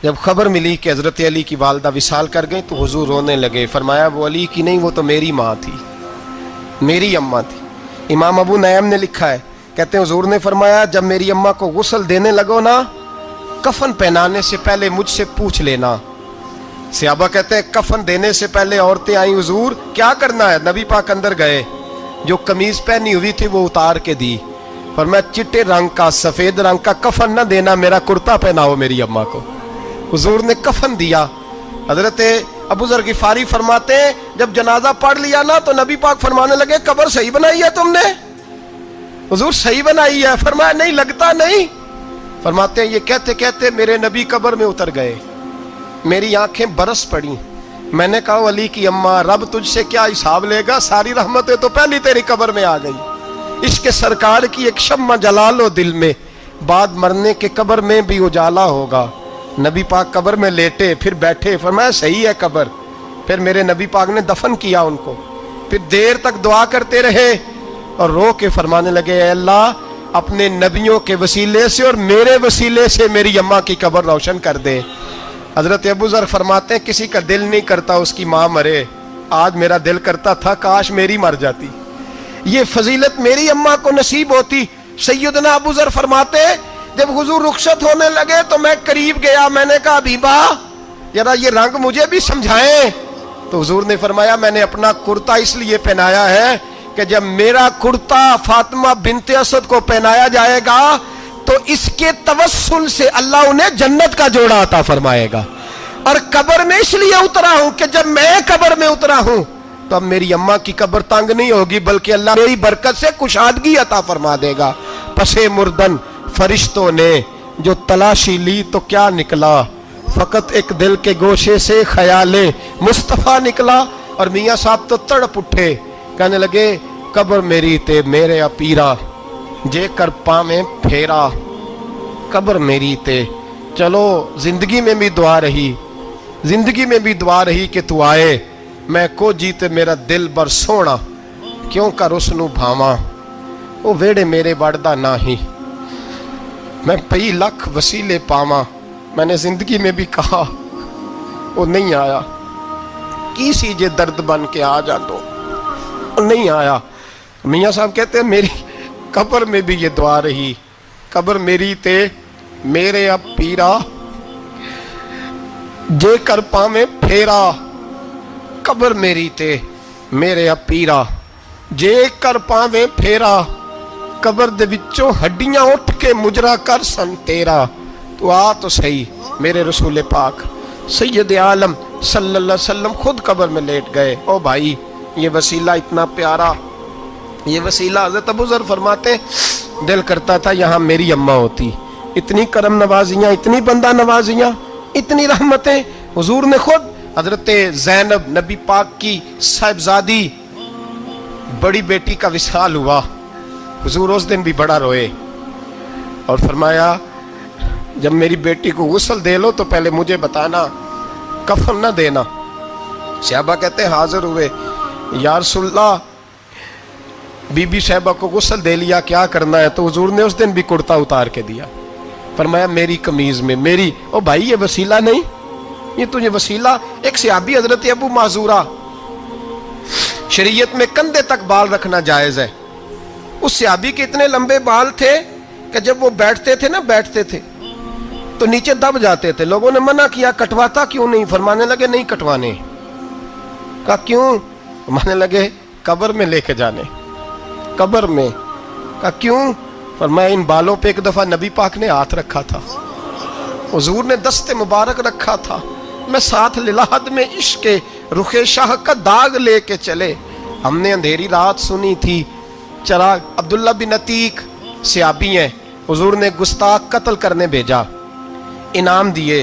जब खबर मिली कि हज़रत अली की वालदा विसाल कर गई तो हुजूर रोने लगे। फरमाया वो अली की नहीं, वो तो मेरी माँ थी, मेरी अम्मा थी। इमाम अबू नईम ने लिखा है, कहते हैं हुजूर ने फरमाया जब मेरी अम्मा को गुस्ल देने लगो ना, कफन पहनाने से पहले मुझसे पूछ लेना। सहाबा कहते हैं कफन देने से पहले औरतें आई, हुजूर क्या करना है? नबी पाक अंदर गए, जो कमीज पहनी हुई थी वो उतार के दी। फरमाया चिट्टे रंग का, सफेद रंग का कफन न देना, मेरा कुर्ता पहनाओ मेरी अम्मा को। हुजूर ने कफन दिया। हजरत अबू ज़र गिफारी फरमाते हैं जब जनाजा पढ़ लिया ना तो नबी पाक फरमाने लगे कब्र सही बनाई है तुमने? हुजूर सही बनाई है। फरमाया नहीं लगता नहीं। फरमाते हैं ये कहते कहते मेरे नबी कब्र में उतर गए, मेरी आंखें बरस पड़ी। मैंने कहा अली की अम्मा रब तुझसे क्या हिसाब लेगा, सारी रहमतें तो पहली तेरी कब्र में आ गई। इश्क सरकार की एक शम्मा जला लो दिल में, बाद मरने के कब्र में भी उजाला होगा। नबी पाक कब्र में लेटे फिर बैठे, फरमाया सही है कब्र। फिर मेरे नबी पाक ने दफन किया उनको। फिर देर तक दुआ करते रहे और रो के फरमाने लगे अल्लाह अपने नबियों के वसीले से और मेरे वसीले से मेरी अम्मा की कब्र रोशन कर दे। हजरत अबू ज़र फरमाते हैं किसी का दिल नहीं करता उसकी माँ मरे, आज मेरा दिल करता था काश मेरी मर जाती, ये फजीलत मेरी अम्मा को नसीब होती। सैयदना अबू ज़र फरमाते जब हुजूर रुखसत होने लगे तो मैं करीब गया, मैंने कहा हबीबा जरा ये रंग मुझे भी समझाएं। तो हुजूर ने फरमाया मैंने अपना कुर्ता इसलिए पहनाया है कि जब मेरा कुर्ता फातिमा बिनते असद को पहनाया जाएगा तो इसके तवस्सुल से अल्लाह उन्हें जन्नत का जोड़ा अता फरमाएगा। और कब्र में इसलिए उतरा हूं कि जब मैं कब्र में उतरा हूं तो अब मेरी अम्मा की कब्र तंग नहीं होगी, बल्कि अल्लाह मेरी बरकत से कुशादगी अता फरमा देगा। पसे मुर्दन फरिश्तों ने जो तलाशी ली तो क्या निकला, फकत एक दिल के गोशे से ख्याले मुस्तफ़ा निकला। और मियाँ साहब तो तड़प उठे, कहने लगे कब्र मेरी ते मेरे अपीरा, जे कर पावे फेरा कब्र मेरी ते। चलो जिंदगी में भी दुआ रही, जिंदगी में भी दुआ रही कि तू आए, मैं को जीते मेरा दिल बर सोना, क्यों कर उसनू भावा वो वेड़े मेरे वड़दा नाही, मैं पई लख वसीले पावा। मैंने जिंदगी में भी कहा वो नहीं आया, की सी जे दर्द बन के आ जा दो, नहीं आया। मियाँ साहब कहते हैं मेरी कब्र में भी ये दुआ रही, कब्र मेरी ते मेरे अब पीरा, जे कर पावे फेरा कब्र मेरी ते मेरे अब पीरा, जे कर पावे फेरा कब्र दे विचों हड्डियां उठ के मुजरा कर सन तेरा। तो आ तो सही मेरे रसूल पाक सैयद आलम सल्लल्लाहु अलैहि वसल्लम खुद कब्र में लेट गए। ओ भाई ये वसीला इतना प्यारा, ये वसीला। हज़रत अबू ज़र फरमाते दिल करता था यहाँ मेरी अम्मा होती, इतनी करम नवाजियाँ, इतनी बंदा नवाजियाँ, इतनी रहमतें। हुजूर ने खुद हज़रत ज़ैनब नबी पाक की साहिबजादी बड़ी बेटी का विसाल हुआ, हुजूर उस दिन भी बड़ा रोए और फरमाया जब मेरी बेटी को गुस्ल दे लो तो पहले मुझे बताना, कफन न देना। सहाबा कहते हाजिर हुए, या रसूलल्लाह बीबी साहिबा को गुस्ल दे लिया, क्या करना है? तो हुजूर ने उस दिन भी कुर्ता उतार के दिया, फरमाया मेरी कमीज में मेरी। ओ भाई ये वसीला नहीं, ये तुझे वसीला। एक सहाबी हजरत अबू माजूरा, शरीयत में कंधे तक बाल रखना जायज है। उस सहाबी के इतने लंबे बाल थे कि जब वो बैठते थे ना, बैठते थे तो नीचे दब जाते थे। लोगों ने मना किया कटवाता क्यों नहीं? फरमाने लगे नहीं कटवाने। कहा क्यों? फरमाने लगे कब्र में लेके जाने, कब्र में। कहा क्यों? फरमाया इन बालों पे एक दफा नबी पाक ने हाथ रखा था, हुजूर ने दस्ते मुबारक रखा था, मैं साथ लिलाहद में इश्क रुखे शाह का दाग लेके चले। हमने अंधेरी रात सुनी थी, चराग अब्दुल्ला बिन अतीक सहाबी हैं, हुजूर ने गुस्ताख कत्ल करने भेजा, इनाम दिए।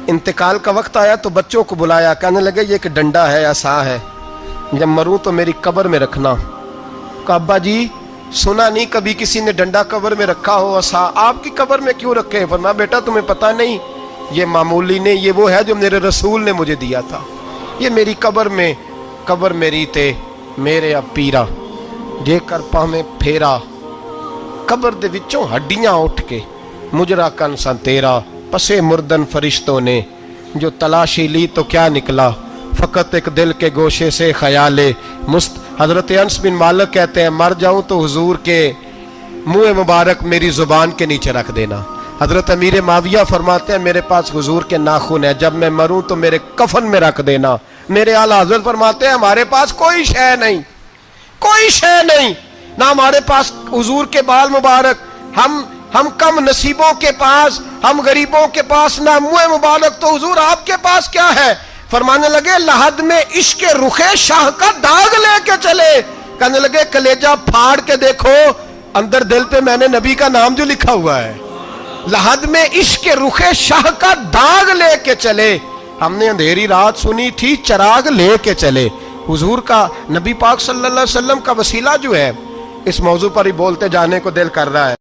इंतकाल का वक्त आया तो बच्चों को बुलाया, कहने लगे ये एक डंडा है, असा है, जब मरूं तो मेरी कब्र में रखना। कहा अब्बा जी सुना नहीं कभी किसी ने डंडा कब्र में रखा हो, असा आपकी कब्र में क्यों रखे? फरमाया बेटा तुम्हें पता नहीं, ये मामूली नहीं, ये वो है जो मेरे रसूल ने मुझे दिया था, ये मेरी कब्र में, कब्र मेरी ते मेरे अब पीरा, जे कर पावे फेरा कब्र दे विचों हड्डियां उठ के मुजरा कन सन तेरा। पसे मुर्दन फरिश्तों ने जो तलाशी ली तो क्या निकला, फ़कत एक दिल के गोशे से ख्याले मुस्त। हज़रत अनस बिन मालिक कहते हैं मर जाऊं तो हुजूर के मुँह मुबारक मेरी ज़ुबान के नीचे रख देना। हज़रत अमीर माविया फरमाते हैं मेरे पास हुजूर के नाखून है, जब मैं मरूं तो मेरे कफन में रख देना। मेरे आला हज़रत फरमाते हैं हमारे पास कोई शय नहीं, कोई शय नहीं, ना हमारे पास हुजूर के बाल मुबारक, हम कम नसीबों के पास, हम गरीबों के पास ना मुँह मुबारक, तो हुजूर आपके पास क्या है। फरमाने लगे लहद में इश्क रुखे शाह का दाग लेके चले। कहने लगे कलेजा फाड़ के देखो अंदर दिल पे मैंने नबी का नाम जो लिखा हुआ है। लहद में इश्क रुखे शाह का दाग लेके चले। हमने अंधेरी रात सुनी थी चराग लेके चले। हुजूर का नबी पाक सल्लल्लाहु अलैहि वसल्लम का वसीला जो है, इस मौजू पर ही बोलते जाने को दिल कर रहा है।